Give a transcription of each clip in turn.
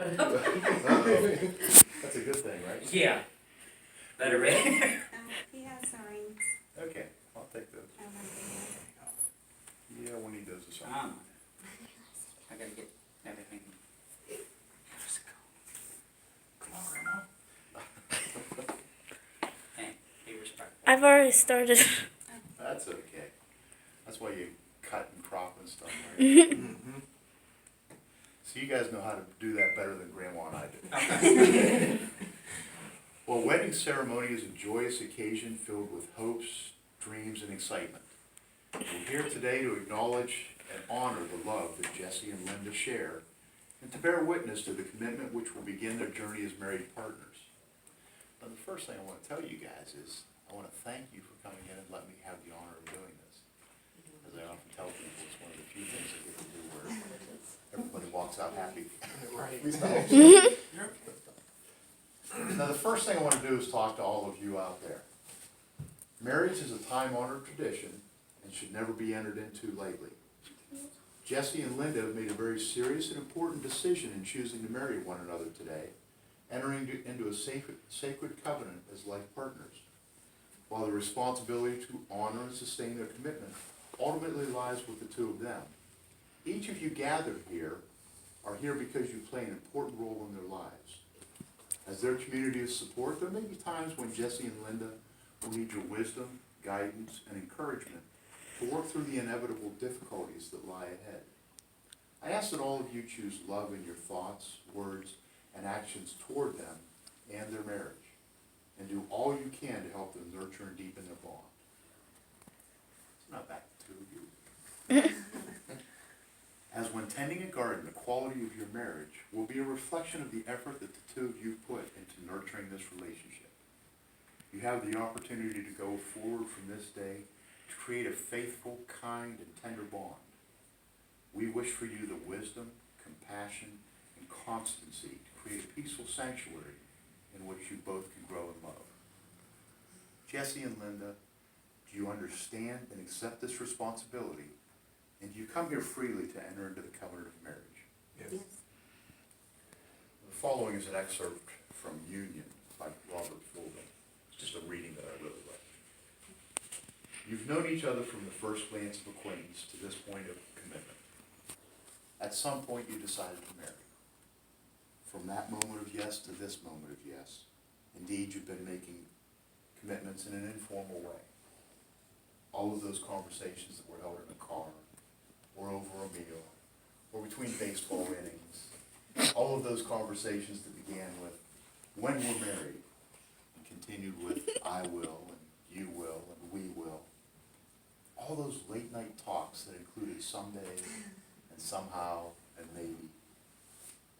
That's a good thing, right? Yeah. Better ready. He has signs. Okay, I'll take those. I want to Yeah, we need those this summer. I gotta get everything. Come on, Grandma. Hey, be respectful. I've already started. That's okay. That's why you cut and crop and stuff, right? Mm-hmm. So you guys know how to do that better than Grandma and I do. Okay. Well, wedding ceremony is a joyous occasion filled with hopes, dreams, and excitement. We're here today to acknowledge and honor the love that Jesse and Linda share, and to bear witness to the commitment which will begin their journey as married partners. Now, the first thing I want to tell you guys is I want to thank you for coming in and letting me have the honor of doing this. As I often tell people, it's one of the few things I get to do where everybody walks out happy. Right. At least I hope so. Now, the first thing I want to do is talk to all of you out there. Marriage is a time-honored tradition and should never be entered into lightly. Jesse and Linda have made a very serious and important decision in choosing to marry one another today, entering into a sacred covenant as life partners, while the responsibility to honor and sustain their commitment ultimately lies with the two of them. Each of you gathered here are here because you play an important role in their lives. As their community of support, there may be times when Jesse and Linda will need your wisdom, guidance, and encouragement to work through the inevitable difficulties that lie ahead. I ask that all of you choose love in your thoughts, words, and actions toward them and their marriage, and do all you can to help them nurture and deepen their bond. It's not back to you. As when tending a garden, the quality of your marriage will be a reflection of the effort that the two of you put into nurturing this relationship. You have the opportunity to go forward from this day to create a faithful, kind, and tender bond. We wish for you the wisdom, compassion, and constancy to create a peaceful sanctuary in which you both can grow in love. Jesse and Linda, do you understand and accept this responsibility? And do you come here freely to enter into the covenant of marriage? Yes. The following is an excerpt from Union by Robert Fulton. It's just a reading that I really like. You've known each other from the first glance of acquaintance to this point of commitment. At some point you decided to marry. From that moment of yes to this moment of yes, indeed you've been making commitments in an informal way. All of those conversations that were held in a car, or over a meal, or between baseball innings, all of those conversations that began with, when we're married, and continued with, I will, and you will, and we will. All those late night talks that included someday, and somehow, and maybe,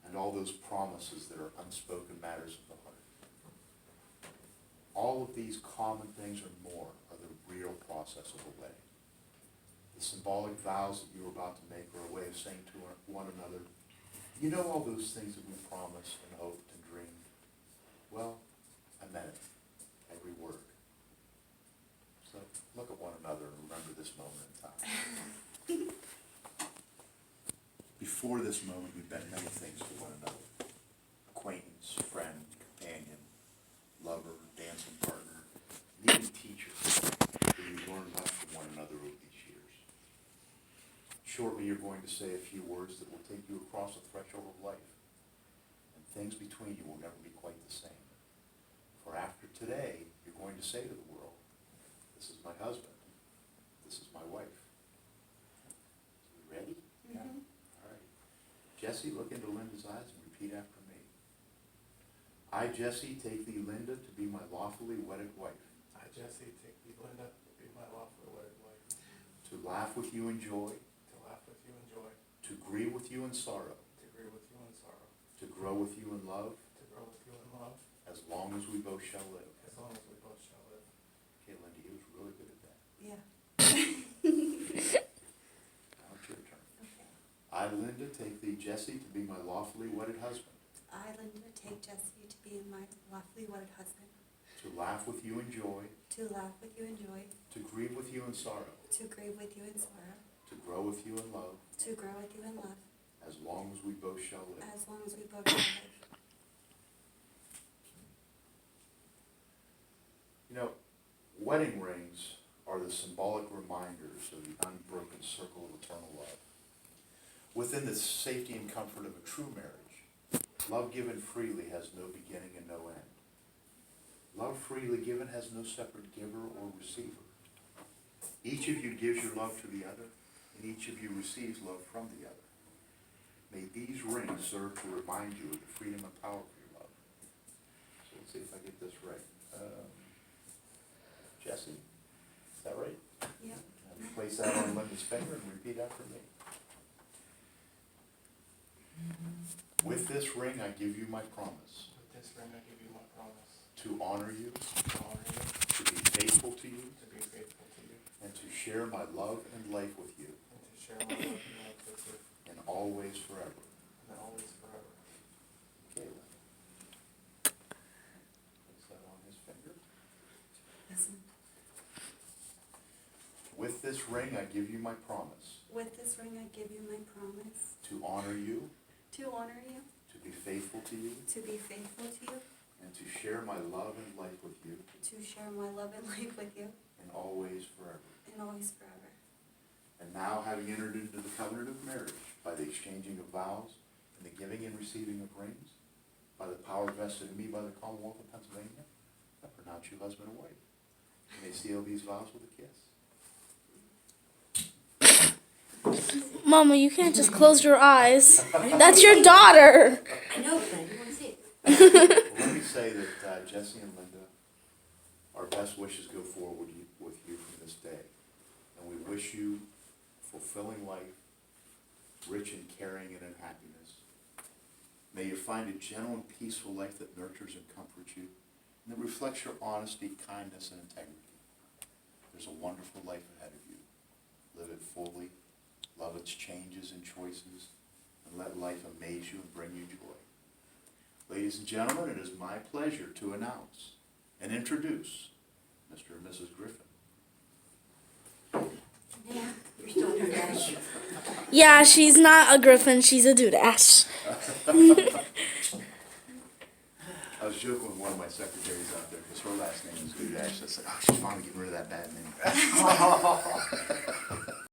and all those promises that are unspoken matters of the heart. All of these common things and more are the real process of a wedding. The symbolic vows that you are about to make are a way of saying to one another, you know all those things that we promised and hoped and dreamed? Well, I meant it, every word. So look at one another and remember this moment in time. Before this moment, you've been many things to one another. Acquaintance, friend, companion, lover, dancing partner, and even teacher, who you learned much from one another over these years. Shortly, you're going to say a few words that will take you across the threshold of life, and things between you will never be quite the same. For after today, you're going to say to the world, this is my husband, this is my wife. So you ready? Yeah. All right. Jesse, look into Linda's eyes and repeat after me. I, Jesse, take thee, Linda, to be my lawfully wedded wife. I, Jesse, take thee, Linda, to be my lawfully wedded wife. To laugh with you in joy. To laugh with you in joy. To grieve with you in sorrow. To agree with you in sorrow. To grow with you in love. To grow with you in love. As long as we both shall live. As long as we both shall live. Okay, Linda, he was really good at that. Yeah. Now it's your turn. Okay. I, Linda, take thee, Jesse, to be my lawfully wedded husband. I, Linda, take Jesse to be my lawfully wedded husband. To laugh with you in joy. To laugh with you in joy. To grieve with you in sorrow. To grieve with you in sorrow. To grow with you in love. To grow with you in love. as long as we both shall live. as long as we both shall live. You know, wedding rings are the symbolic reminders of the unbroken circle of eternal love. Within the safety and comfort of a true marriage, love given freely has no beginning and no end. Love freely given has no separate giver or receiver. Each of you gives your love to the other, and each of you receives love from the other. May these rings serve to remind you of the freedom and power of your love. So let's see if I get this right. Jesse, is that right? Yep. And place that on Linda's finger and repeat after me. With this ring, I give you my promise With this ring, I give you my promise to honor you, to honor you, to be faithful to you, to be faithful to you, and to share my love and life with you, and to share my love and life with you, and always forever. and always forever. Caleb. Place that on his finger. Listen. With this ring, I give you my promise With this ring, I give you my promise to honor you, to honor you, to be faithful to you, to be faithful to you, and to share my love and life with you, to share my love and life with you, and always forever. and always forever. And now, having entered into the covenant of marriage by the exchanging of vows and the giving and receiving of rings, by the power vested in me by the Commonwealth of Pennsylvania, I pronounce you husband and wife. You may seal these vows with a kiss. Mama, you can't just close your eyes. That's your daughter. I know, but I didn't want to see it. Well, let me say that Jesse and Linda, our best wishes go forward with you from this day. And we wish you fulfilling life, rich in caring and in happiness. May you find a gentle and peaceful life that nurtures and comforts you, and that reflects your honesty, kindness, and integrity. There's a wonderful life ahead of you. Live it fully, love its changes and choices, and let life amaze you and bring you joy. Ladies and gentlemen, it is my pleasure to announce and introduce Mr. and Mrs. Griffin. Yeah, you're still doing that. Yeah, she's not a griffin, she's a doodash. I was joking with one of my secretaries out there because her last name is Dudash. I said, oh, she's finally getting rid of that bad name.